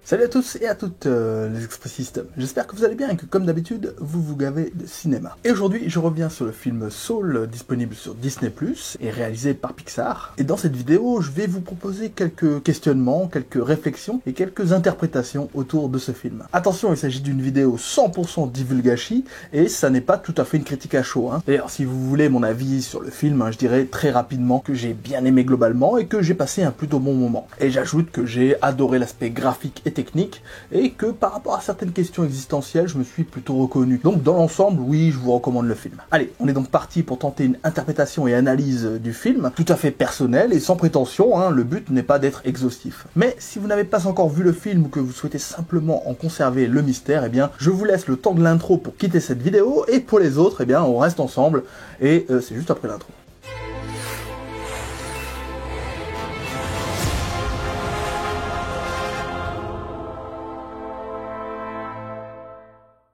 Salut à tous et à toutes les expressistes, j'espère que vous allez bien et que comme d'habitude, vous gavez de cinéma. Et aujourd'hui, je reviens sur le film Soul, disponible sur Disney+, et réalisé par Pixar. Et dans cette vidéo, je vais vous proposer quelques questionnements, quelques réflexions et quelques interprétations autour de ce film. Attention, il s'agit d'une vidéo 100% divulgachi, et ça n'est pas tout à fait une critique à chaud. D'ailleurs, si vous voulez mon avis sur le film, je dirais très rapidement que j'ai bien aimé globalement et que j'ai passé un plutôt bon moment. Et j'ajoute que j'ai adoré l'aspect graphique et technique, et que par rapport à certaines questions existentielles, je me suis plutôt reconnu. Donc dans l'ensemble, oui, je vous recommande le film. Allez, on est donc parti pour tenter une interprétation et analyse du film, tout à fait personnelle et sans prétention, le but n'est pas d'être exhaustif. Mais si vous n'avez pas encore vu le film ou que vous souhaitez simplement en conserver le mystère, eh bien, je vous laisse le temps de l'intro pour quitter cette vidéo, et pour les autres, eh bien, on reste ensemble, et c'est juste après l'intro.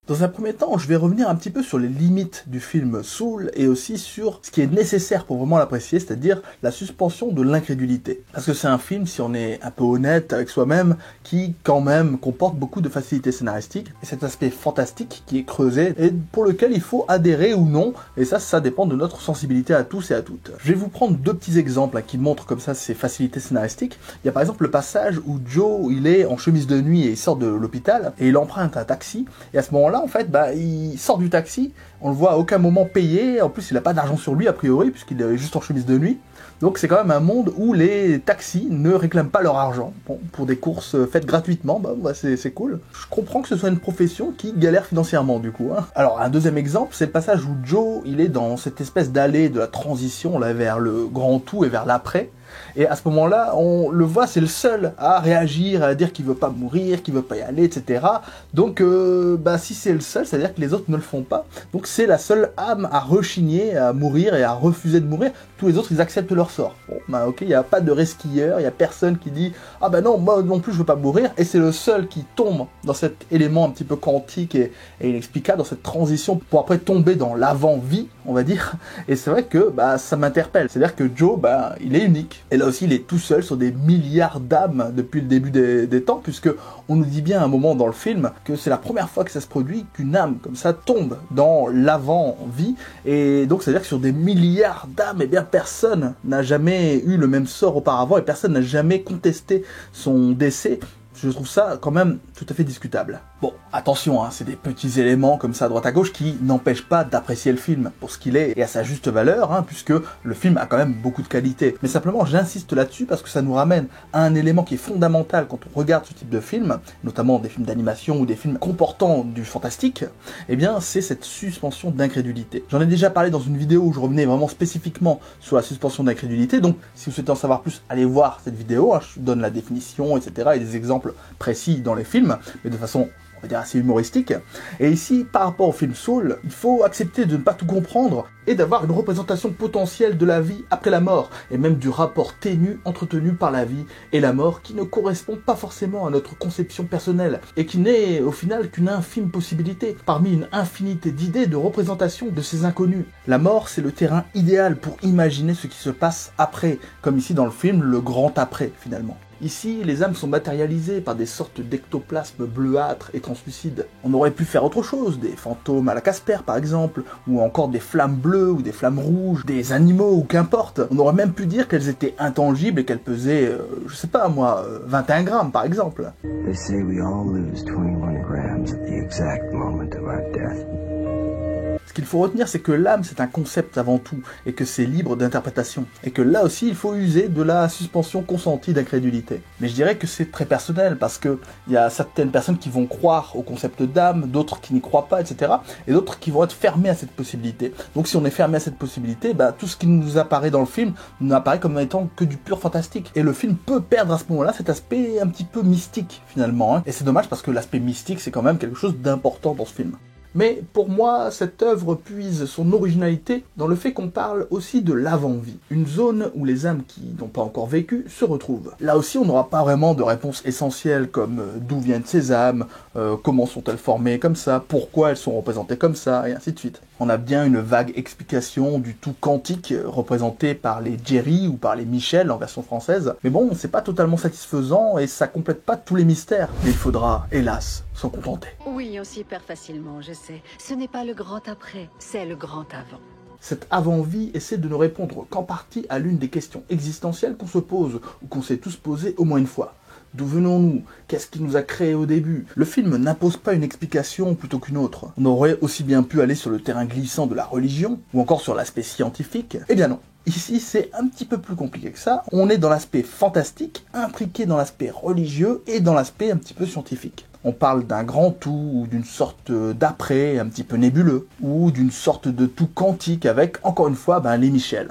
Dans un premier temps, je vais revenir un petit peu sur les limites du film Soul et aussi sur ce qui est nécessaire pour vraiment l'apprécier, c'est-à-dire la suspension de l'incrédulité. Parce que c'est un film, si on est un peu honnête avec soi-même, qui quand même comporte beaucoup de facilité scénaristique, et cet aspect fantastique qui est creusé et pour lequel il faut adhérer ou non, et ça dépend de notre sensibilité à tous et à toutes. Je vais vous prendre deux petits exemples qui montrent comme ça ces facilités scénaristiques. Il y a par exemple le passage où Joe, il est en chemise de nuit et il sort de l'hôpital, et il emprunte un taxi, et à ce moment-là, en fait, il sort du taxi, on le voit à aucun moment payer, en plus il n'a pas d'argent sur lui a priori, puisqu'il est juste en chemise de nuit. Donc c'est quand même un monde où les taxis ne réclament pas leur argent. Bon, pour des courses faites gratuitement, c'est cool. Je comprends que ce soit une profession qui galère financièrement du coup. Alors un deuxième exemple, c'est le passage où Joe, il est dans cette espèce d'allée de la transition là, vers le grand tout et vers l'après. Et à ce moment-là, on le voit, c'est le seul à réagir, à dire qu'il veut pas mourir, qu'il veut pas y aller, etc. Donc, si c'est le seul, c'est-à-dire que les autres ne le font pas. Donc c'est la seule âme à rechigner, à mourir et à refuser de mourir. Tous les autres, ils acceptent leur sort. Bon, ok, il n'y a pas de resquilleur, il n'y a personne qui dit « Ah non, moi non plus je veux pas mourir ». Et c'est le seul qui tombe dans cet élément un petit peu quantique et inexplicable, dans cette transition, pour après tomber dans l'avant-vie, on va dire. Et c'est vrai que ça m'interpelle. C'est-à-dire que Joe, il est unique. Et là aussi, il est tout seul sur des milliards d'âmes depuis le début des temps, puisque on nous dit bien à un moment dans le film que c'est la première fois que ça se produit qu'une âme comme ça tombe dans l'avant-vie. Et donc, c'est-à-dire que sur des milliards d'âmes, eh bien, personne n'a jamais eu le même sort auparavant et personne n'a jamais contesté son décès. Je trouve ça quand même tout à fait discutable. Bon, attention, c'est des petits éléments comme ça à droite à gauche qui n'empêchent pas d'apprécier le film pour ce qu'il est et à sa juste valeur, puisque le film a quand même beaucoup de qualité. Mais simplement, j'insiste là-dessus parce que ça nous ramène à un élément qui est fondamental quand on regarde ce type de film, notamment des films d'animation ou des films comportant du fantastique, eh bien, c'est cette suspension d'incrédulité. J'en ai déjà parlé dans une vidéo où je revenais vraiment spécifiquement sur la suspension d'incrédulité, donc si vous souhaitez en savoir plus, allez voir cette vidéo, je donne la définition, etc., et des exemples précis dans les films, mais de façon, on va dire, assez humoristique. Et ici, par rapport au film Soul, il faut accepter de ne pas tout comprendre et d'avoir une représentation potentielle de la vie après la mort, et même du rapport ténu entretenu par la vie et la mort qui ne correspond pas forcément à notre conception personnelle, et qui n'est au final qu'une infime possibilité, parmi une infinité d'idées de représentation de ces inconnus. La mort, c'est le terrain idéal pour imaginer ce qui se passe après, comme ici dans le film, le grand après, finalement. Ici, les âmes sont matérialisées par des sortes d'ectoplasmes bleuâtres et translucides. On aurait pu faire autre chose, des fantômes à la Casper par exemple, ou encore des flammes bleues ou des flammes rouges, des animaux ou qu'importe. On aurait même pu dire qu'elles étaient intangibles et qu'elles pesaient, je sais pas moi, 21 grammes par exemple. They say we all lose 21 grams at the exact moment of our death. Ce qu'il faut retenir, c'est que l'âme, c'est un concept avant tout, et que c'est libre d'interprétation. Et que là aussi, il faut user de la suspension consentie d'incrédulité. Mais je dirais que c'est très personnel, parce que il y a certaines personnes qui vont croire au concept d'âme, d'autres qui n'y croient pas, etc. Et d'autres qui vont être fermés à cette possibilité. Donc si on est fermé à cette possibilité, tout ce qui nous apparaît dans le film n'apparaît comme étant que du pur fantastique. Et le film peut perdre à ce moment-là cet aspect un petit peu mystique, finalement. Et c'est dommage, parce que l'aspect mystique, c'est quand même quelque chose d'important dans ce film. Mais pour moi, cette œuvre puise son originalité dans le fait qu'on parle aussi de l'avant-vie, une zone où les âmes qui n'ont pas encore vécu se retrouvent. Là aussi, on n'aura pas vraiment de réponse essentielle comme d'où viennent ces âmes, comment sont-elles formées comme ça, pourquoi elles sont représentées comme ça, et ainsi de suite. On a bien une vague explication du tout quantique représenté par les Jerry ou par les Michel en version française. Mais bon, c'est pas totalement satisfaisant et ça complète pas tous les mystères. Mais il faudra, hélas, s'en contenter. Oui, on s'y perd facilement, je sais. Ce n'est pas le grand après, c'est le grand avant. Cette avant-vie essaie de ne répondre qu'en partie à l'une des questions existentielles qu'on se pose ou qu'on s'est tous posées au moins une fois. D'où venons-nous? Qu'est-ce qui nous a créés au début? Le film n'impose pas une explication plutôt qu'une autre. On aurait aussi bien pu aller sur le terrain glissant de la religion, ou encore sur l'aspect scientifique. Eh bien non. Ici, c'est un petit peu plus compliqué que ça. On est dans l'aspect fantastique, imbriqué dans l'aspect religieux et dans l'aspect un petit peu scientifique. On parle d'un grand tout, ou d'une sorte d'après un petit peu nébuleux, ou d'une sorte de tout quantique avec, encore une fois, les Michel.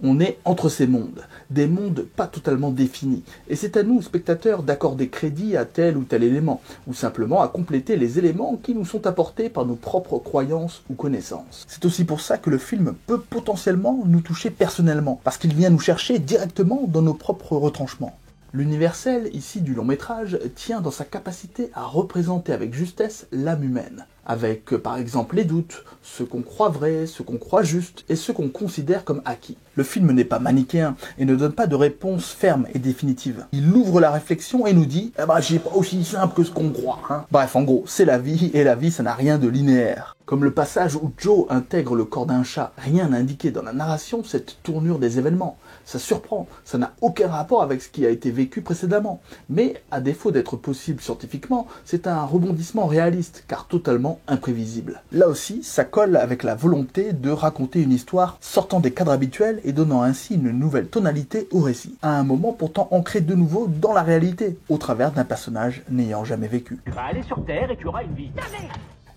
On est entre ces mondes, des mondes pas totalement définis, et c'est à nous, spectateurs, d'accorder crédit à tel ou tel élément, ou simplement à compléter les éléments qui nous sont apportés par nos propres croyances ou connaissances. C'est aussi pour ça que le film peut potentiellement nous toucher personnellement, parce qu'il vient nous chercher directement dans nos propres retranchements. L'universel, ici du long métrage, tient dans sa capacité à représenter avec justesse l'âme humaine, avec par exemple les doutes, ce qu'on croit vrai, ce qu'on croit juste, et ce qu'on considère comme acquis. Le film n'est pas manichéen, et ne donne pas de réponse ferme et définitive. Il ouvre la réflexion et nous dit « j'ai pas aussi simple que ce qu'on croit, hein ». Bref, en gros, c'est la vie, et la vie ça n'a rien de linéaire. Comme le passage où Joe intègre le corps d'un chat, rien n'a indiqué dans la narration cette tournure des événements. Ça surprend, ça n'a aucun rapport avec ce qui a été vécu précédemment. Mais, à défaut d'être possible scientifiquement, c'est un rebondissement réaliste, car totalement imprévisible. Là aussi, ça colle avec la volonté de raconter une histoire sortant des cadres habituels et donnant ainsi une nouvelle tonalité au récit, à un moment pourtant ancré de nouveau dans la réalité, au travers d'un personnage n'ayant jamais vécu. Tu vas aller sur Terre et tu auras une vie.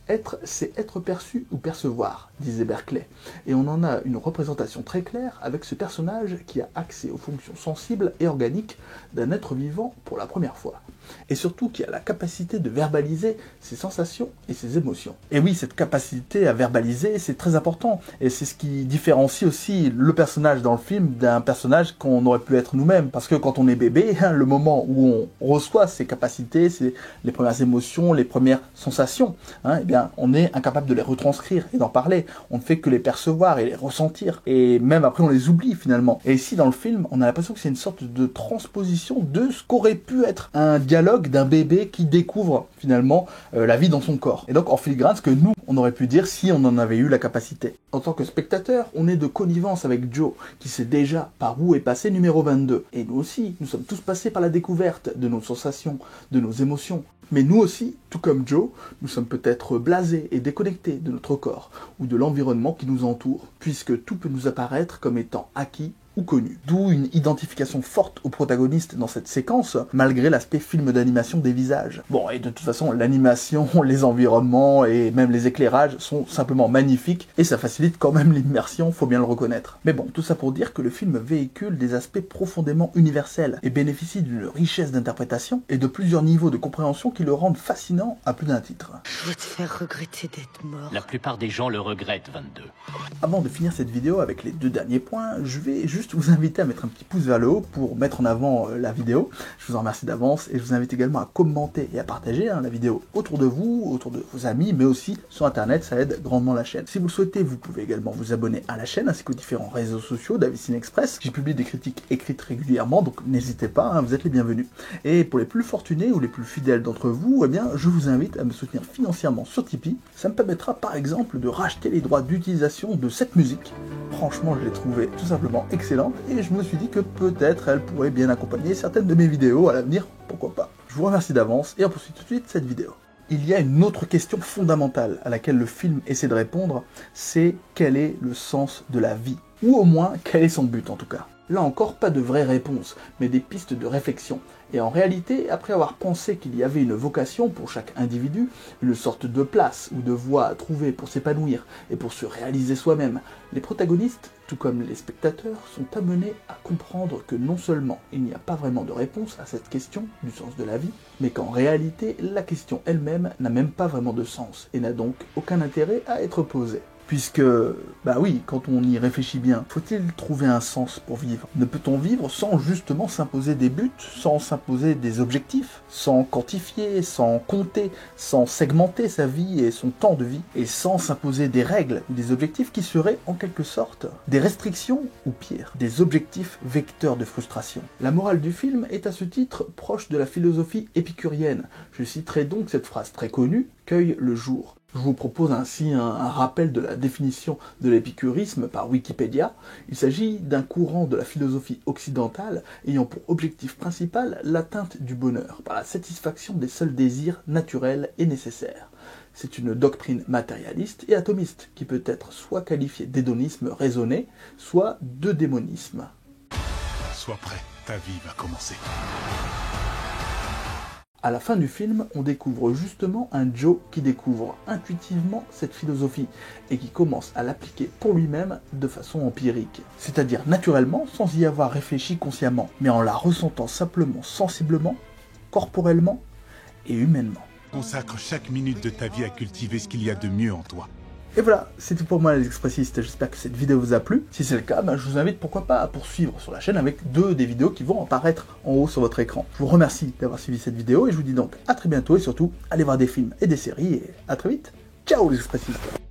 Être, c'est être perçu ou percevoir, disait Berkeley. Et on en a une représentation très claire avec ce personnage qui a accès aux fonctions sensibles et organiques d'un être vivant pour la première fois. Et surtout qui a la capacité de verbaliser ses sensations et ses émotions. Et oui, cette capacité à verbaliser, c'est très important. Et c'est ce qui différencie aussi le personnage dans le film d'un personnage qu'on aurait pu être nous-mêmes. Parce que quand on est bébé, le moment où on reçoit ces capacités, les premières émotions, les premières sensations, eh bien, on est incapable de les retranscrire et d'en parler. On ne fait que les percevoir et les ressentir. Et même après, on les oublie finalement. Et ici, dans le film, on a l'impression que c'est une sorte de transposition de ce qu'aurait pu être un dialogue d'un bébé qui découvre finalement la vie dans son corps. Et donc en filigrane, ce que nous, on aurait pu dire si on en avait eu la capacité. En tant que spectateur, on est de connivence avec Joe, qui sait déjà par où est passé numéro 22. Et nous aussi, nous sommes tous passés par la découverte de nos sensations, de nos émotions. Mais nous aussi, tout comme Joe, nous sommes peut-être blasés et déconnectés de notre corps, ou de l'environnement qui nous entoure, puisque tout peut nous apparaître comme étant acquis ou connu. D'où une identification forte au protagoniste dans cette séquence, malgré l'aspect film d'animation des visages. Bon, et de toute façon, l'animation, les environnements et même les éclairages sont simplement magnifiques, et ça facilite quand même l'immersion, faut bien le reconnaître. Mais bon, tout ça pour dire que le film véhicule des aspects profondément universels, et bénéficie d'une richesse d'interprétation, et de plusieurs niveaux de compréhension qui le rendent fascinant à plus d'un titre. Je vais te faire regretter d'être mort. La plupart des gens le regrettent, 22. Avant de finir cette vidéo avec les deux derniers points, je vais juste vous inviter à mettre un petit pouce vers le haut pour mettre en avant la vidéo. Je vous en remercie d'avance et je vous invite également à commenter et à partager la vidéo autour de vous, autour de vos amis, mais aussi sur internet, ça aide grandement la chaîne. Si vous le souhaitez, vous pouvez également vous abonner à la chaîne ainsi qu'aux différents réseaux sociaux d'Avicine Express. J'y publie des critiques écrites régulièrement, donc n'hésitez pas, vous êtes les bienvenus. Et pour les plus fortunés ou les plus fidèles d'entre vous, eh bien, je vous invite à me soutenir financièrement sur Tipeee. Ça me permettra par exemple de racheter les droits d'utilisation de cette musique. Franchement, je l'ai trouvée tout simplement excellente et je me suis dit que peut-être elle pourrait bien accompagner certaines de mes vidéos à l'avenir, pourquoi pas. Je vous remercie d'avance et on poursuit tout de suite cette vidéo. Il y a une autre question fondamentale à laquelle le film essaie de répondre, c'est quel est le sens de la vie? Ou au moins, quel est son but en tout cas? Là encore, pas de vraies réponses, mais des pistes de réflexion. Et en réalité, après avoir pensé qu'il y avait une vocation pour chaque individu, une sorte de place ou de voie à trouver pour s'épanouir et pour se réaliser soi-même, les protagonistes, tout comme les spectateurs, sont amenés à comprendre que non seulement il n'y a pas vraiment de réponse à cette question du sens de la vie, mais qu'en réalité, la question elle-même n'a même pas vraiment de sens et n'a donc aucun intérêt à être posée. Puisque, bah oui, quand on y réfléchit bien, faut-il trouver un sens pour vivre? Ne peut-on vivre sans justement s'imposer des buts, sans s'imposer des objectifs, sans quantifier, sans compter, sans segmenter sa vie et son temps de vie, et sans s'imposer des règles ou des objectifs qui seraient en quelque sorte des restrictions ou pire, des objectifs vecteurs de frustration? La morale du film est à ce titre proche de la philosophie épicurienne. Je citerai donc cette phrase très connue, « Cueille le jour ». Je vous propose ainsi un rappel de la définition de l'épicurisme par Wikipédia. Il s'agit d'un courant de la philosophie occidentale ayant pour objectif principal l'atteinte du bonheur par la satisfaction des seuls désirs naturels et nécessaires. C'est une doctrine matérialiste et atomiste qui peut être soit qualifiée d'hédonisme raisonné, soit de démonisme. Sois prêt, ta vie va commencer. À la fin du film, on découvre justement un Joe qui découvre intuitivement cette philosophie et qui commence à l'appliquer pour lui-même de façon empirique. C'est-à-dire naturellement, sans y avoir réfléchi consciemment, mais en la ressentant simplement, sensiblement, corporellement et humainement. Consacre chaque minute de ta vie à cultiver ce qu'il y a de mieux en toi. Et voilà, c'est tout pour moi les expressistes, j'espère que cette vidéo vous a plu. Si c'est le cas, je vous invite pourquoi pas à poursuivre sur la chaîne avec des vidéos qui vont apparaître en haut sur votre écran. Je vous remercie d'avoir suivi cette vidéo et je vous dis donc à très bientôt et surtout, allez voir des films et des séries et à très vite. Ciao les expressistes!